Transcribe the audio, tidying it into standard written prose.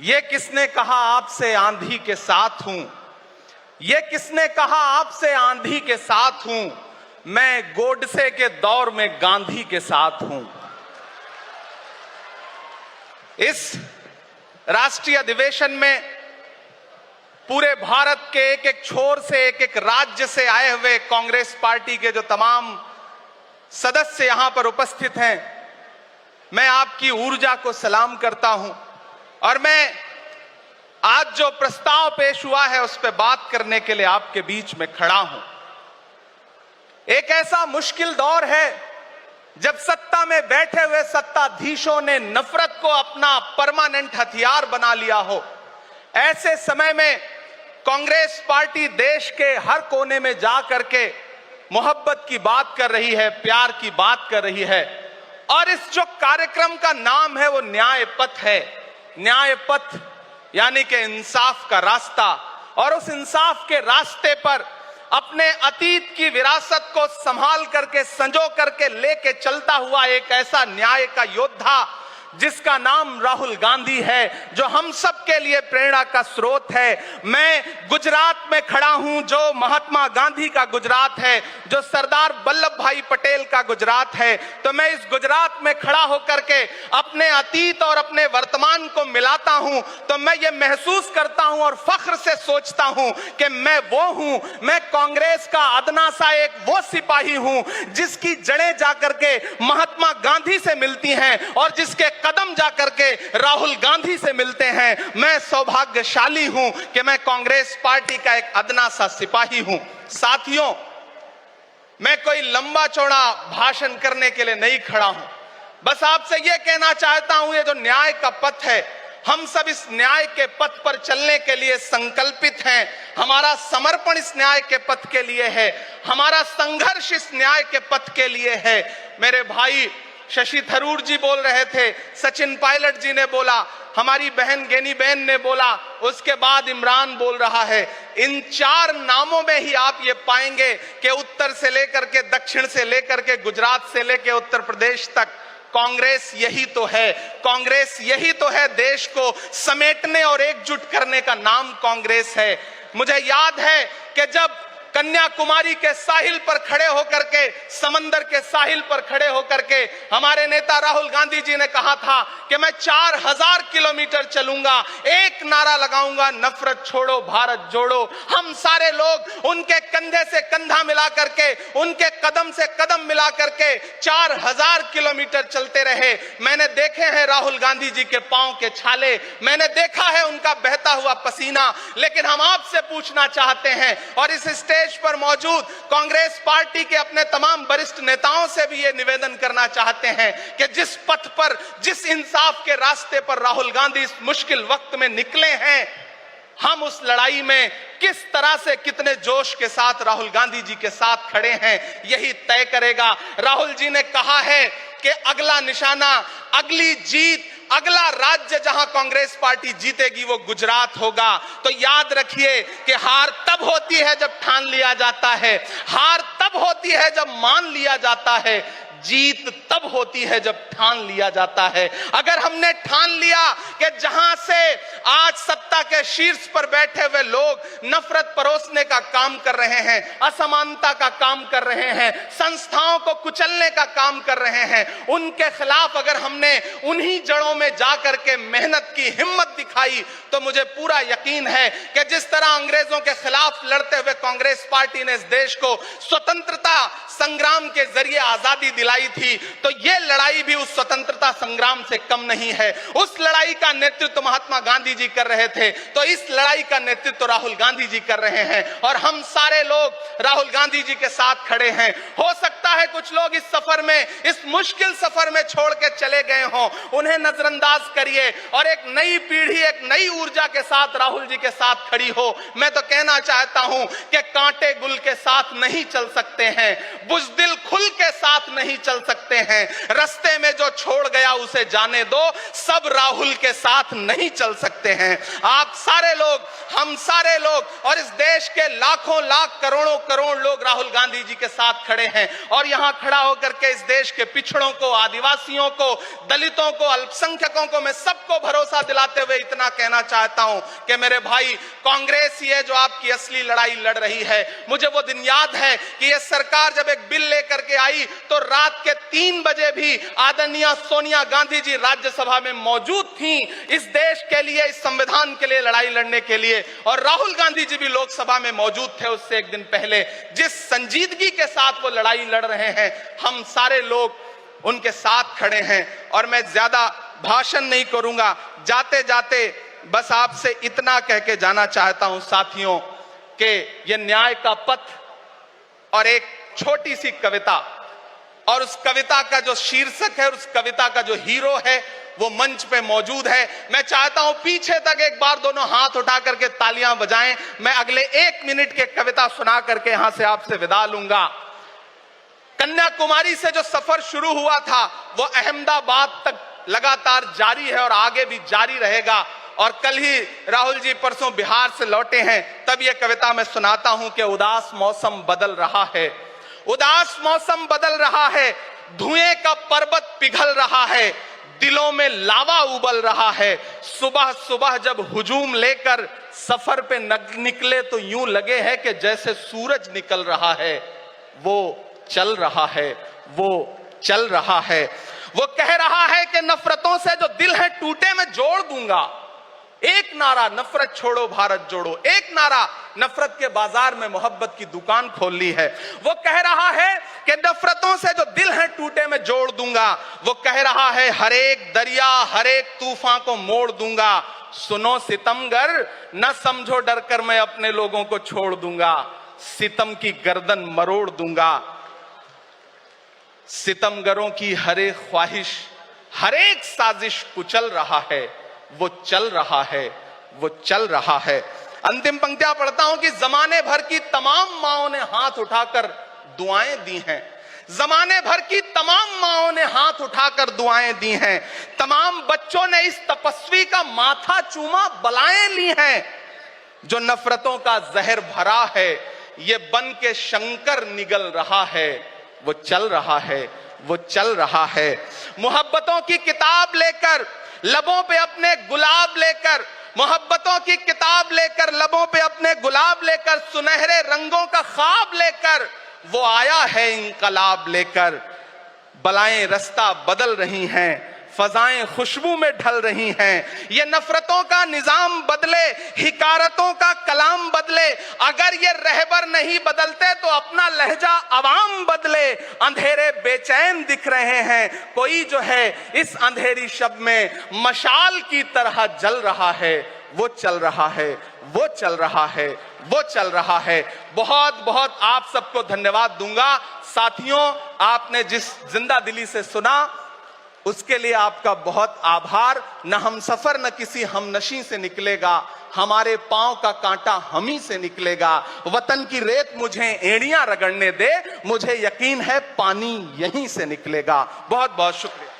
ये किसने कहा आपसे आंधी के साथ हूं? ये किसने कहा आपसे आंधी के साथ हूं? मैं गोडसे के दौर में गांधी के साथ हूं। इस राष्ट्रीय अधिवेशन में पूरे भारत के एक एक छोर से, एक एक राज्य से आए हुए कांग्रेस पार्टी के जो तमाम सदस्य यहां पर उपस्थित हैं, मैं आपकी ऊर्जा को सलाम करता हूं और मैं आज जो प्रस्ताव पेश हुआ है उस पर बात करने के लिए आपके बीच में खड़ा हूं। एक ऐसा मुश्किल दौर है जब सत्ता में बैठे हुए सत्ताधीशों ने नफरत को अपना परमानेंट हथियार बना लिया हो। ऐसे समय में कांग्रेस पार्टी देश के हर कोने में जा करके मोहब्बत की बात कर रही है, प्यार की बात कर रही है। और इस जो कार्यक्रम का नाम है वो न्याय पथ है। न्याय पथ यानी कि इंसाफ का रास्ता। और उस इंसाफ के रास्ते पर अपने अतीत की विरासत को संभाल करके, संजो करके लेके चलता हुआ एक ऐसा न्याय का योद्धा जिसका नाम राहुल गांधी है, जो हम सब के लिए प्रेरणा का स्रोत है। मैं गुजरात में खड़ा हूं, जो महात्मा गांधी का गुजरात है, जो सरदार वल्लभ भाई पटेल का गुजरात है। तो मैं इस गुजरात में खड़ा होकर के अपने अतीत और अपने वर्तमान को मिलाता हूं तो मैं ये महसूस करता हूं और फख्र से सोचता हूं कि मैं वो हूं, मैं कांग्रेस का अदना सा एक वो सिपाही हूं जिसकी जड़ें जाकर के महात्मा गांधी से मिलती हैं और जिसके कदम जाकर के राहुल गांधी से मिलते हैं। मैं सौभाग्यशाली हूं कि मैं कांग्रेस पार्टी का एक अदना सा सिपाही हूं। साथियों, मैं कोई लंबा चौड़ा भाषण करने के लिए नहीं खड़ा हूं, बस आपसे यह कहना चाहता हूं, ये जो न्याय का पथ है, हम सब इस न्याय के पथ पर चलने के लिए संकल्पित हैं। हमारा समर्पण इस न्याय के पथ के लिए है, हमारा संघर्ष इस न्याय के पथ के लिए है। मेरे भाई शशि थरूर जी बोल रहे थे, सचिन पायलट जी ने बोला, हमारी बहन गेनी बहन ने बोला, उसके बाद इमरान बोल रहा है। इन चार नामों में ही आप ये पाएंगे कि उत्तर से लेकर के, दक्षिण से लेकर के, गुजरात से लेकर उत्तर प्रदेश तक कांग्रेस यही तो है। कांग्रेस यही तो है, देश को समेटने और एकजुट करने का नाम कांग्रेस है। मुझे याद है कि जब कन्याकुमारी के साहिल पर खड़े होकर के, समंदर के साहिल पर खड़े होकर के हमारे नेता राहुल गांधी जी ने कहा था कि मैं 4000 किलोमीटर चलूंगा, एक नारा लगाऊंगा, नफरत छोड़ो भारत जोड़ो। हम सारे लोग उनके कंधे से कंधा मिला करके, उनके कदम से कदम मिला करके 4000 किलोमीटर चलते रहे। मैंने देखे हैं राहुल गांधी जी के पांव के छाले, मैंने देखा है उनका बहता हुआ पसीना। लेकिन हम आपसे पूछना चाहते हैं और इस स्टेज पर मौजूद कांग्रेस पार्टी के अपने तमाम वरिष्ठ नेताओं से भी ये निवेदन करना चाहते हैं कि जिस पथ पर, जिस इंसाफ के रास्ते पर राहुल गांधी इस मुश्किल वक्त में निकले हैं, हम उस लड़ाई में किस तरह से, कितने जोश के साथ राहुल गांधी जी के साथ खड़े हैं, यही तय करेगा। राहुल जी ने कहा है कि अगला निशाना, अगली जीत, अगला राज्य जहां कांग्रेस पार्टी जीतेगी वो गुजरात होगा। तो याद रखिए कि हार तब होती है जब ठान लिया जाता है, हार तब होती है जब मान लिया जाता है, जीत तब होती है जब ठान लिया जाता है। अगर हमने ठान लिया कि जहां से आज सत्ता के शीर्ष पर बैठे हुए लोग नफरत परोसने का काम कर रहे हैं, असमानता का काम कर रहे हैं, संस्थाओं को कुचलने का काम कर रहे हैं, उनके खिलाफ अगर हमने उन्हीं जड़ों में जाकर के मेहनत की हिम्मत दिखाई तो मुझे पूरा यकीन है कि जिस तरह अंग्रेजों के खिलाफ लड़ते हुए कांग्रेस पार्टी ने इस देश को स्वतंत्रता संग्राम के जरिए आजादी दिलाई थी, तो यह लड़ाई भी उस स्वतंत्रता संग्राम से कम नहीं है। उस लड़ाई का नेतृत्व महात्मा गांधी जी कर रहे थे, तो इस लड़ाई का नेतृत्व राहुल गांधी जी कर रहे हैं और हम सारे लोग राहुल गांधी जी के साथ खड़े हैं। हो सकता है कुछ लोग इस सफर में, इस मुश्किल सफर में छोड़ के चले गए हों, उन्हें नजरअंदाज करिए और एक नई पीढ़ी, एक नई ऊर्जा के साथ राहुल जी के साथ खड़ी हो। मैं तो कहना चाहता हूं कि कांटे गुल के साथ नहीं चल सकते हैं, बुज़दिल खुल के साथ नहीं चल सकते हैं। रास्ते में जो छोड़ गया उसे जाने दो, सब राहुल के साथ नहीं चल सकते हैं। आप सारे लोग, हम सारे लोग और इस देश के लाखों लाख करोड़ों करोड़ लोग राहुल गांधी जी के साथ खड़े हैं। और यहां खड़ा होकर के इस देश के पिछड़ों को, आदिवासियों को, दलितों को, अल्पसंख्यकों को मैं सबको भरोसा दिलाते हुए इतना कहना चाहता हूं कि मेरे भाई, कांग्रेस ये जो आपकी असली लड़ाई लड़ रही है, मुझे वो दिन याद है कि ये सरकार जब एक बिल लेकर के आई तो रात के 3 बजे भी आदरणीय सोनिया गांधी जी राज्यसभा में मौजूद थी इस देश के लिए, इस संविधान के लिए लड़ाई लड़ने के लिए। और राहुल गांधी जी भी लोकसभा में मौजूद थे उससे एक दिन पहले। जिस संजीदगी के साथ वो लड़ाई लड़ रहे हैं, हम सारे लोग उनके साथ खड़े हैं। और मैं ज्यादा भाषण नहीं करूंगा, जाते जाते बस आपसे इतना कह के जाना चाहता हूं साथियों कि यह न्याय का पथ और एक छोटी सी कविता, और उस कविता का जो शीर्षक है, उस कविता का जो हीरो है वो मंच पे मौजूद है। मैं चाहता हूं पीछे तक एक बार दोनों हाथ उठा करके तालियां बजाएं। मैं अगले 1 मिनट के कविता सुना करके यहां से आपसे विदा लूंगा। कन्याकुमारी से जो सफर शुरू हुआ था वो अहमदाबाद तक लगातार जारी है और आगे भी जारी रहेगा। और कल ही राहुल जी परसों बिहार से लौटे हैं, तब यह कविता मैं सुनाता हूं कि उदास मौसम बदल रहा है, उदास मौसम बदल रहा है, धुएं का पर्वत पिघल रहा है, दिलों में लावा उबल रहा है। सुबह सुबह जब हुजूम लेकर सफर पे निकले तो यूं लगे है कि जैसे सूरज निकल रहा है। वो चल रहा है, वो चल रहा है। वो कह रहा है कि नफरतों से जो दिल है टूटे मैं जोड़ दूंगा। एक नारा नफरत छोड़ो भारत जोड़ो, एक नारा नफरत के बाजार में मोहब्बत की दुकान खोल ली है। वो कह रहा है कि नफरतों से जो दिल है टूटे मैं जोड़ दूंगा। वो कह रहा है हर एक दरिया हर एक तूफान को मोड़ दूंगा। सुनो सितमगर न समझो डर कर मैं अपने लोगों को छोड़ दूंगा। सितम की गर्दन मरोड़ दूंगा। सितमगरों की हर एक ख्वाहिश हर एक साजिश कुचल रहा है। वो चल रहा है, वो चल रहा है। अंतिम पंक्तियां पढ़ता हूं कि जमाने भर की तमाम माओं ने हाथ उठाकर दुआएं दी हैं। जमाने भर की तमाम माओं ने हाथ उठाकर दुआएं दी हैं। तमाम बच्चों ने इस तपस्वी का माथा चूमा, बलाएं ली हैं। जो नफरतों का जहर भरा है ये बन के शंकर निगल रहा है। वो चल रहा है, वो चल रहा है। मोहब्बतों की किताब लेकर लबों पे अपने गुलाब लेकर, मोहब्बतों की किताब लेकर लबों पे अपने गुलाब लेकर, सुनहरे रंगों का ख्वाब लेकर वो आया है इंकलाब लेकर। बलाएं रास्ता बदल रही हैं, फजाएं खुशबू में ढल रही हैं। ये नफरतों का निजाम बदले, हिकारतों का कलाम बदले। अगर ये रहबर नहीं बदलते तो अपना लहजा अवाम बदले। अंधेरे बेचैन दिख रहे हैं, कोई जो है इस अंधेरी शब में मशाल की तरह जल रहा है। वो चल रहा है, वो चल रहा है, वो चल रहा है। बहुत बहुत आप सबको धन्यवाद दूंगा। साथियों, आपने जिस जिंदा दिली से सुना उसके लिए आपका बहुत आभार। न हम सफर न किसी हमनशी से निकलेगा, हमारे पांव का कांटा हम ही से निकलेगा। वतन की रेत मुझे एड़ियां रगड़ने दे, मुझे यकीन है पानी यहीं से निकलेगा। बहुत बहुत शुक्रिया।